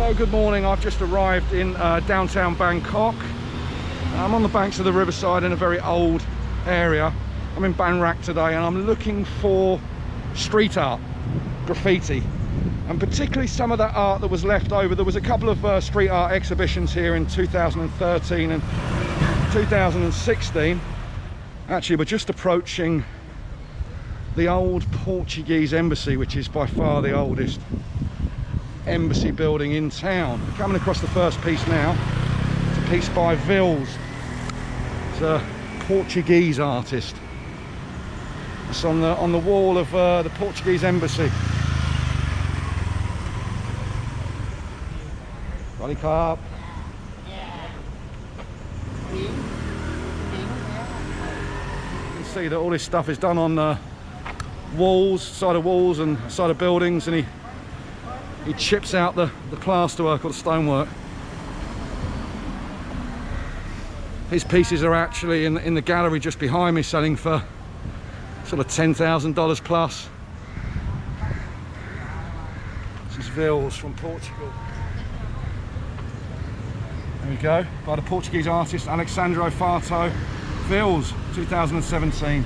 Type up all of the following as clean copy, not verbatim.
Hello, good morning. I've just arrived in downtown Bangkok. I'm on the banks of the riverside in a very old area. I'm in Bangrak today and I'm looking for street art, graffiti, and particularly some of that art that was left over. There was a couple of street art exhibitions here in 2013 and 2016. Actually, we're just approaching the old Portuguese embassy, which is by far the oldest embassy building in town. We're coming across the first piece now. It's a piece by Vils. It's a Portuguese artist. It's on the wall of the Portuguese embassy. Roddy Carp. You can see that all this stuff is done on walls, side of walls and side of buildings, and he chips out the plasterwork or the stonework. His pieces are actually in the gallery just behind me, selling for sort of $10,000 plus. This is Vils from Portugal. There we go, by the Portuguese artist Alexandro Farto. Vils, 2017.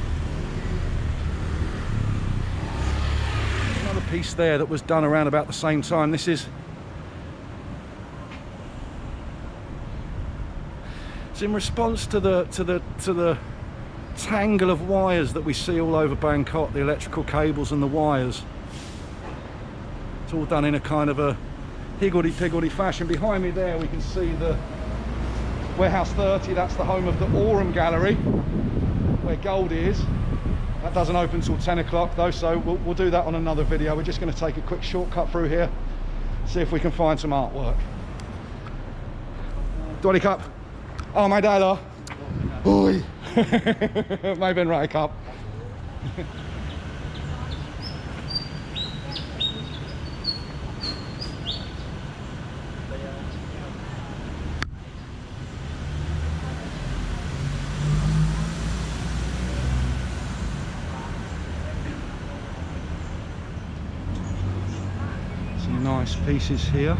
Another piece there that was done around about the same time. This is, it's in response to the tangle of wires that we see all over Bangkok, the electrical cables and the wires. It's all done in a kind of a higgledy-piggledy fashion. Behind me there we can see the Warehouse 30, that's the home of the Aurum Gallery, where Goldie is. That doesn't open till 10 o'clock though, so we'll do that on another video. We're just going to take a quick shortcut through here, see if we can find some artwork. Dwelly Cup. Oh, my dad. Oi. May been right up. Some nice pieces here.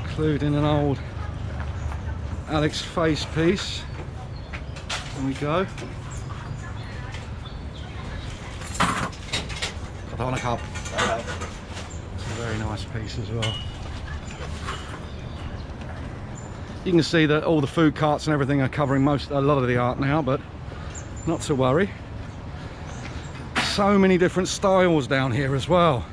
Including an old Alex face piece. There we go. Put on a cup. It's a very nice piece as well. You can see that all the food carts and everything are covering a lot of the art now, but not to worry. So many different styles down here as well.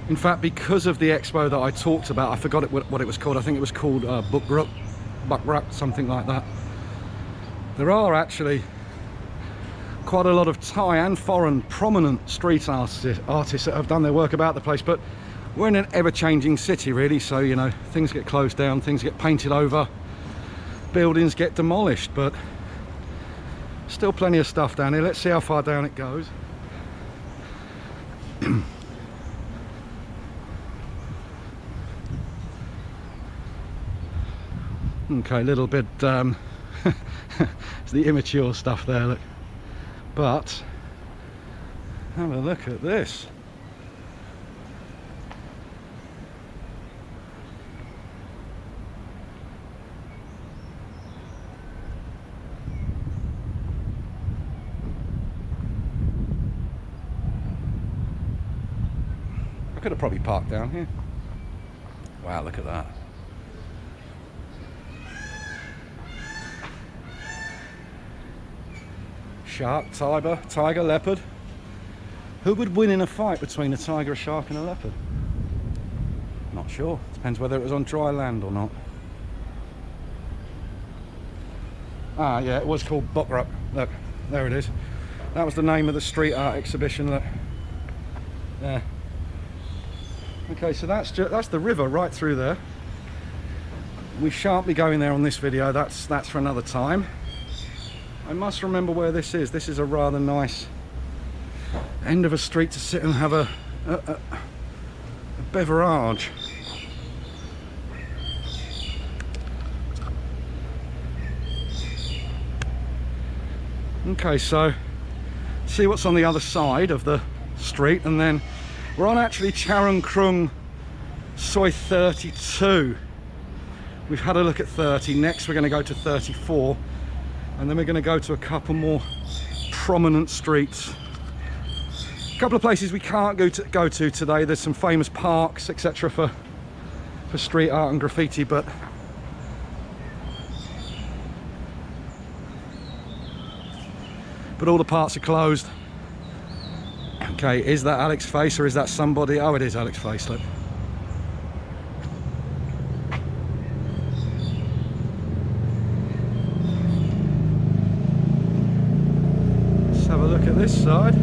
In fact, because of the expo that I talked about, I forgot what it was called. I think it was called Bukruk, something like that. There are actually quite a lot of Thai and foreign prominent street artists that have done their work about the place, but we're in an ever-changing city really, so you know, things get closed down, things get painted over, buildings get demolished, but still plenty of stuff down here. Let's see how far down it goes. Okay, a little bit it's the immature stuff there, look. But have a look at this. I could have probably parked down here. Wow, look at that. Shark, tiger, leopard. Who would win in a fight between a tiger, a shark and a leopard? Not sure. Depends whether it was on dry land or not. Ah, yeah, it was called Bukruk. Look, there it is. That was the name of the street art exhibition. Look. There. Okay, so that's the river right through there. We shan't be going there on this video. That's for another time. I must remember where this is. This is a rather nice end of a street to sit and have a beverage. Okay, so see what's on the other side of the street, and then we're on actually Charoen Krung Soi 32. We've had a look at 30. Next we're going to go to 34, and then we're going to go to a couple more prominent streets. A couple of places we can't go to today. There's some famous parks, etc. for street art and graffiti, but all the parts are closed. Okay, is that Alex's face or is that somebody? Oh, it is Alex's face, look. Let's have a look at this side.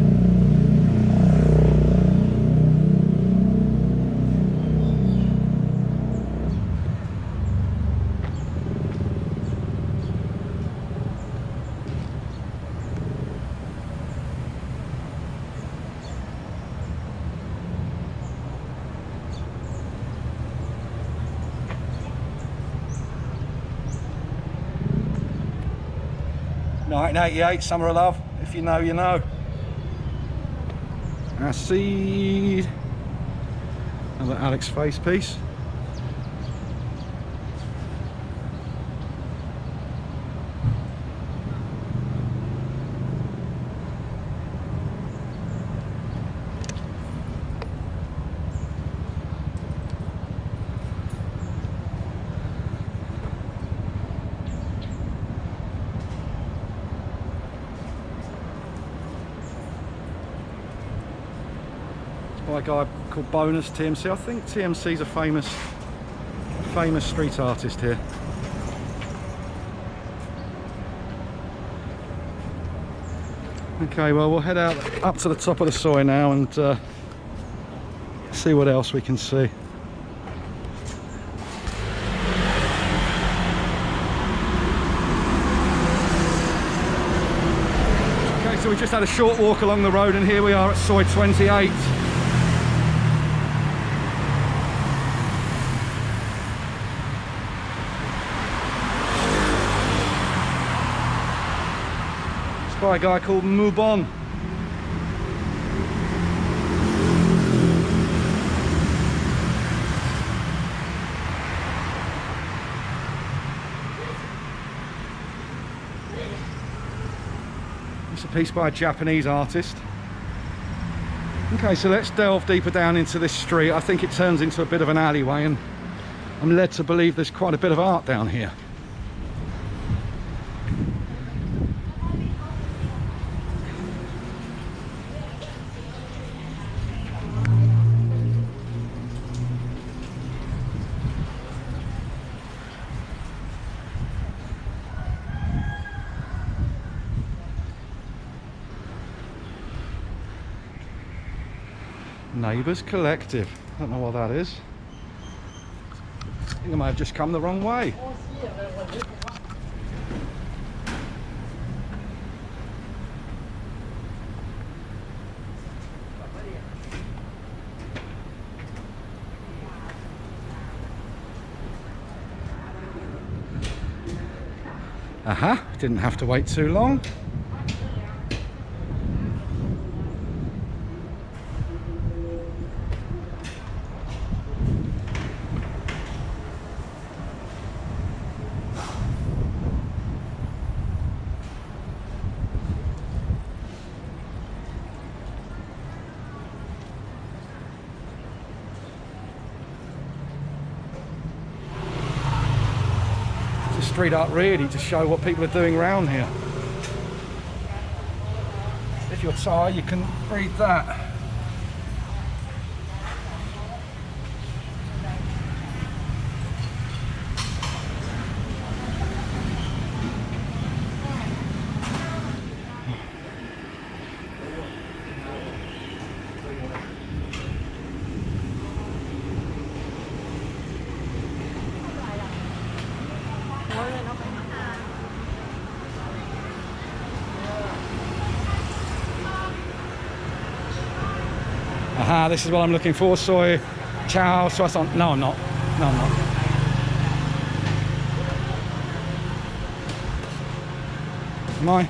'88, Summer of Love. If you know, you know. Acid. Another Alex face piece. By a guy called Bonus TMC. I think TMC's a famous street artist here. Okay, well we'll head out up to the top of the Soi now and see what else we can see. Okay, so we just had a short walk along the road and here we are at Soi 28. By a guy called Mubon. It's a piece by a Japanese artist. Okay, so let's delve deeper down into this street. I think it turns into a bit of an alleyway, and I'm led to believe there's quite a bit of art down here. Neighbours Collective. I don't know what that is. I think I might have just come the wrong way. Aha, didn't have to wait too long. Street art really to show what people are doing around here. If you're Thai, you can read that. Ah, this is what I'm looking for. Soi Chow Soissant. No, I'm not. No, I'm not. Am I?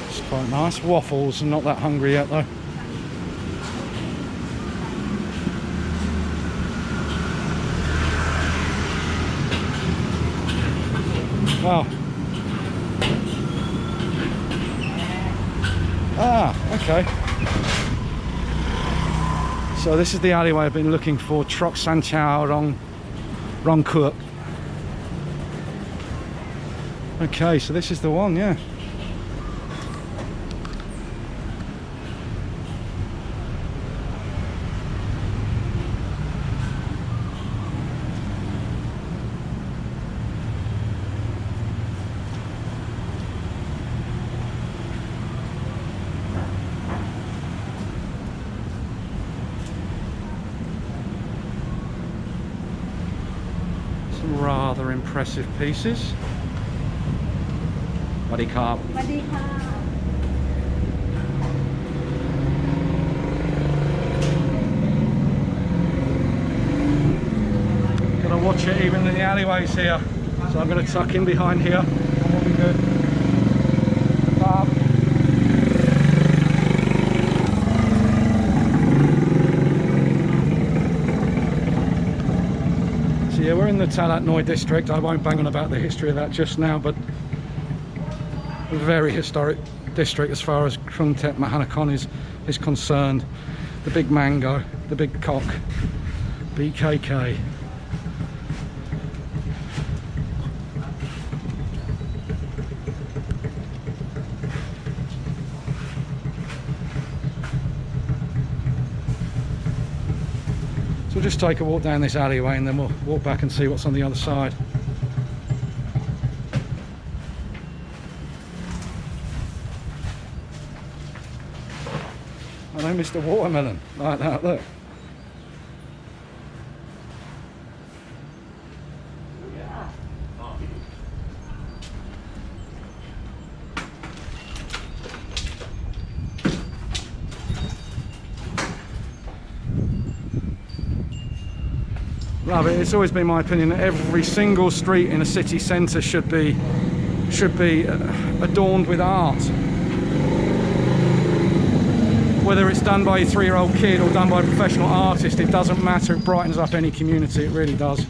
It's quite nice. Waffles. I'm not that hungry yet though. Wow. Ah, okay. So this is the alleyway I've been looking for. Trok San Chao Rong Kuk. Okay, so this is the one, yeah. Rather impressive pieces. Waddy carp. Waddy carp. Gonna watch it even in the alleyways here. So I'm gonna tuck in behind here. And we'll be good. Carp. Yeah, we're in the Talat Noi district. I won't bang on about the history of that just now, but a very historic district as far as Krung Thep Mahanakhon is concerned. The big mango, the big cock, BKK. We'll just take a walk down this alleyway and then we'll walk back and see what's on the other side. Hello, Mr. Watermelon, like that, look. Love it. It's always been my opinion that every single street in a city centre should be adorned with art. Whether it's done by a 3-year-old kid or done by a professional artist, it doesn't matter. It brightens up any community. It really does.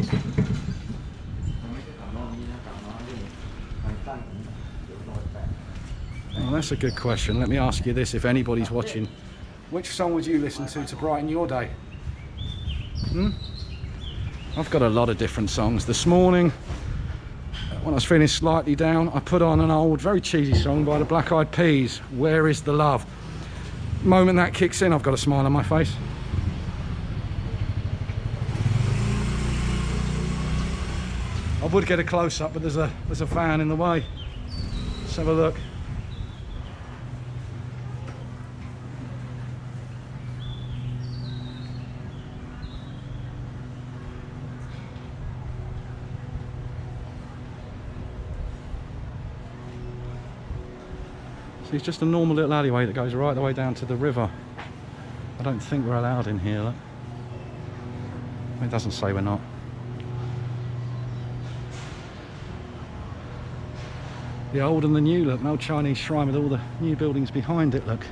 Well, that's a good question. Let me ask you this: if anybody's watching, which song would you listen to brighten your day? I've got a lot of different songs. This morning, when I was feeling slightly down, I put on an old, very cheesy song by the Black Eyed Peas, Where Is the Love? The moment that kicks in, I've got a smile on my face. I would get a close-up, but there's a van in the way. Let's have a look. It's just a normal little alleyway that goes right the way down to the river. I don't think we're allowed in here, look. It doesn't say we're not. The old and the new, look, an old Chinese shrine with all the new buildings behind it, look.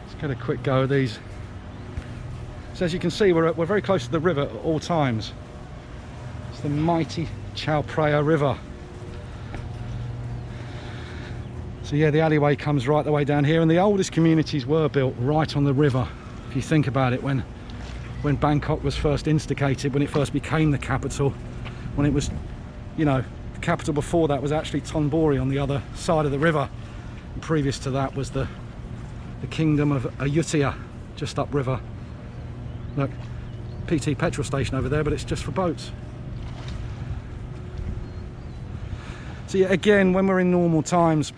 Let's get a quick go of these. So as you can see, we're very close to the river at all times. It's the mighty Chao Phraya River. So yeah, the alleyway comes right the way down here, and the oldest communities were built right on the river. If you think about it, when Bangkok was first instigated, when it first became the capital, when it was, you know, the capital before that was actually Thonburi on the other side of the river. And previous to that was the kingdom of Ayutthaya, just upriver. Look, PT petrol station over there, but it's just for boats. So yeah, again, when we're in normal times,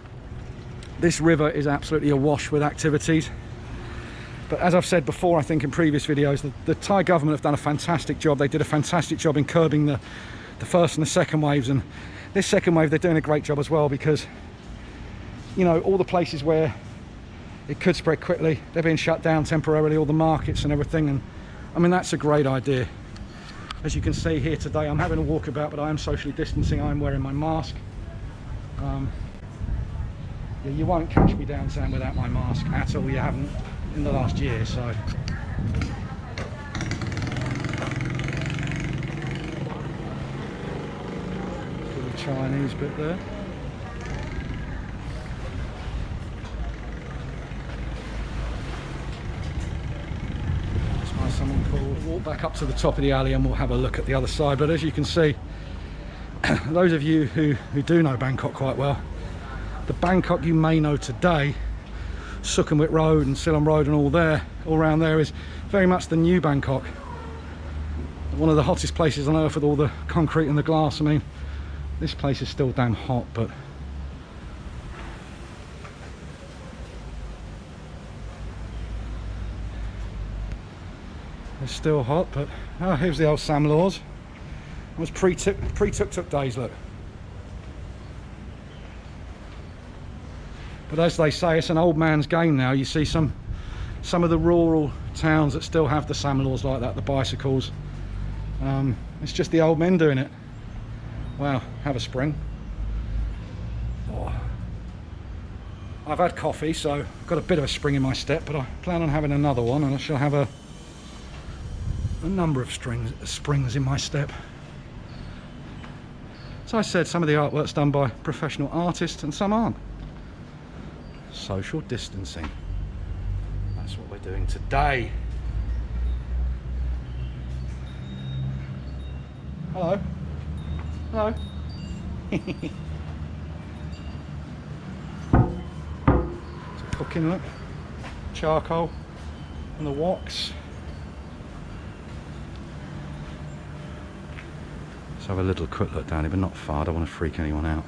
this river is absolutely awash with activities. But as I've said before, I think in previous videos, the Thai government have done a fantastic job. They did a fantastic job in curbing the first and the second waves, and this second wave they're doing a great job as well, because you know, all the places where it could spread quickly, they're being shut down temporarily, all the markets and everything. And I mean, that's a great idea. As you can see here today, I'm having a walkabout, but I am socially distancing. I'm wearing my mask. Yeah, you won't catch me downtown without my mask at all. You haven't in the last year, so. Little Chinese bit there. Someone called. Walk back up to the top of the alley and we'll have a look at the other side. But as you can see, those of you who do know Bangkok quite well, the Bangkok you may know today, Sukhumvit Road and Silom Road and all around there, is very much the new Bangkok. One of the hottest places on earth with all the concrete and the glass. I mean, this place is still damn hot, but it's still hot. But oh, here's the old Sam Laws. It was pre-tuk-tuk days, look. But as they say, it's an old man's game now. You see some of the rural towns that still have the Sam Laws like that, the bicycles. It's just the old men doing it. Wow, have a spring. Oh. I've had coffee, so I've got a bit of a spring in my step, but I plan on having another one, and I shall have a number of springs in my step. As I said, some of the artwork's done by professional artists and some aren't. Social distancing. That's what we're doing today. Hello. Hello. It's a cooking look. Charcoal and the woks. Let's have a little quick look down here, but not far. I don't want to freak anyone out.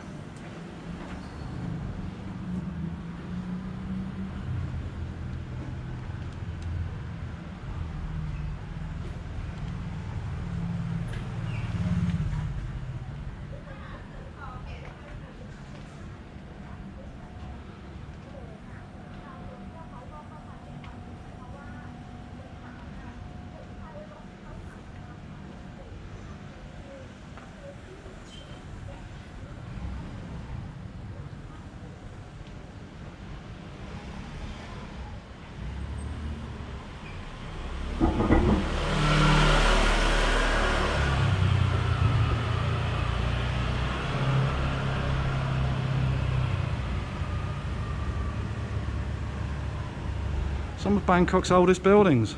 Some of Bangkok's oldest buildings.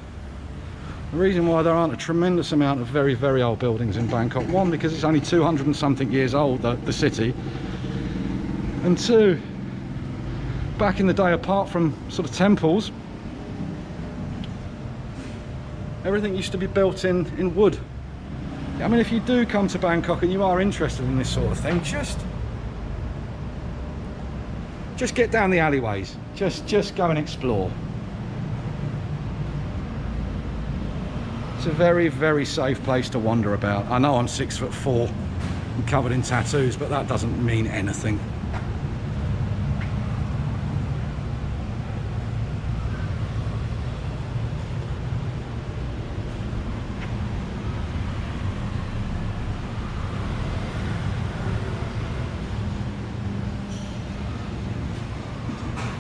The reason why there aren't a tremendous amount of very, very old buildings in Bangkok, one, because it's only 200 and something years old, the city, and two, back in the day, apart from sort of temples, everything used to be built in wood. I mean, if you do come to Bangkok and you are interested in this sort of thing, just get down the alleyways, just go and explore. It's a very, very safe place to wander about. I know I'm 6'4" and covered in tattoos, but that doesn't mean anything.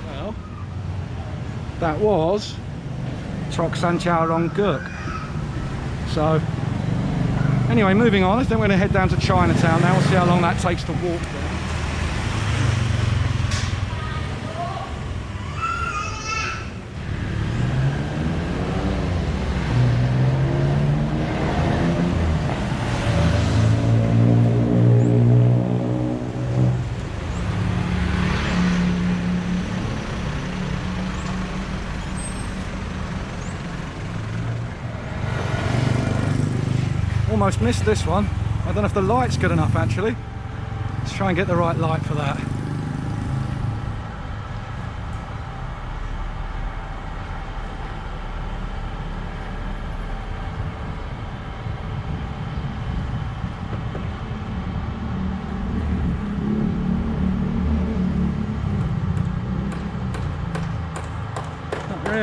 Well, that was Charoen Krung. So, anyway, moving on. I think we're going to head down to Chinatown now. We'll see how long that takes to walk there. Almost missed this one. I don't know if the light's good enough actually. Let's try and get the right light for that.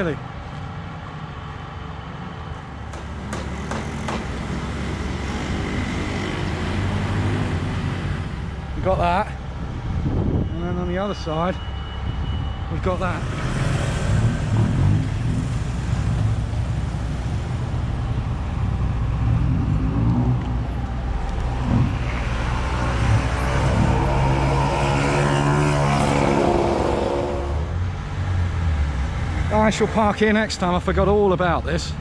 really? We've got that. And then on the other side, we've got that. I shall park here next time. I forgot all about this.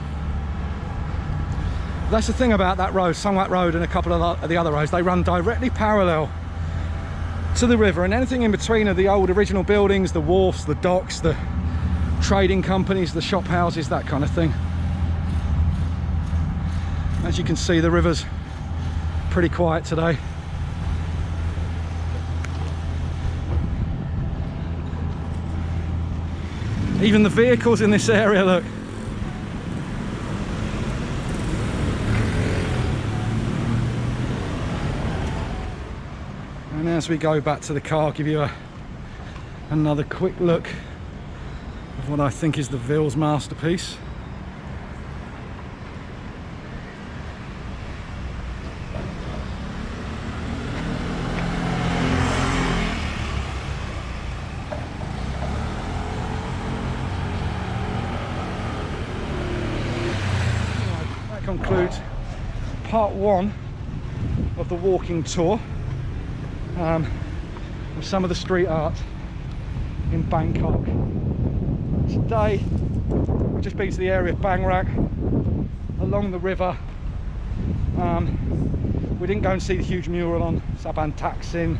That's the thing about that road, Song Wat Road, and a couple of the other roads. They run directly parallel to the river, and anything in between are the old original buildings, the wharfs, the docks, the trading companies, the shop houses, that kind of thing. As you can see, the river's pretty quiet today. Even the vehicles in this area, look. And as we go back to the car, I'll give you another quick look of what I think is the Ville's masterpiece. Concludes part one of the walking tour of some of the street art in Bangkok. Today we've just been to the area of Bangrak, along the river. We didn't go and see the huge mural on Saban Taksin,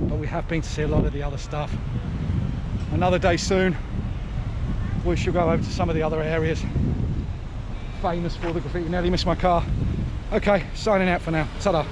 but we have been to see a lot of the other stuff. Another day soon we shall go over to some of the other areas famous for the graffiti. Nearly missed my car. Okay, signing out for now. Ta-da.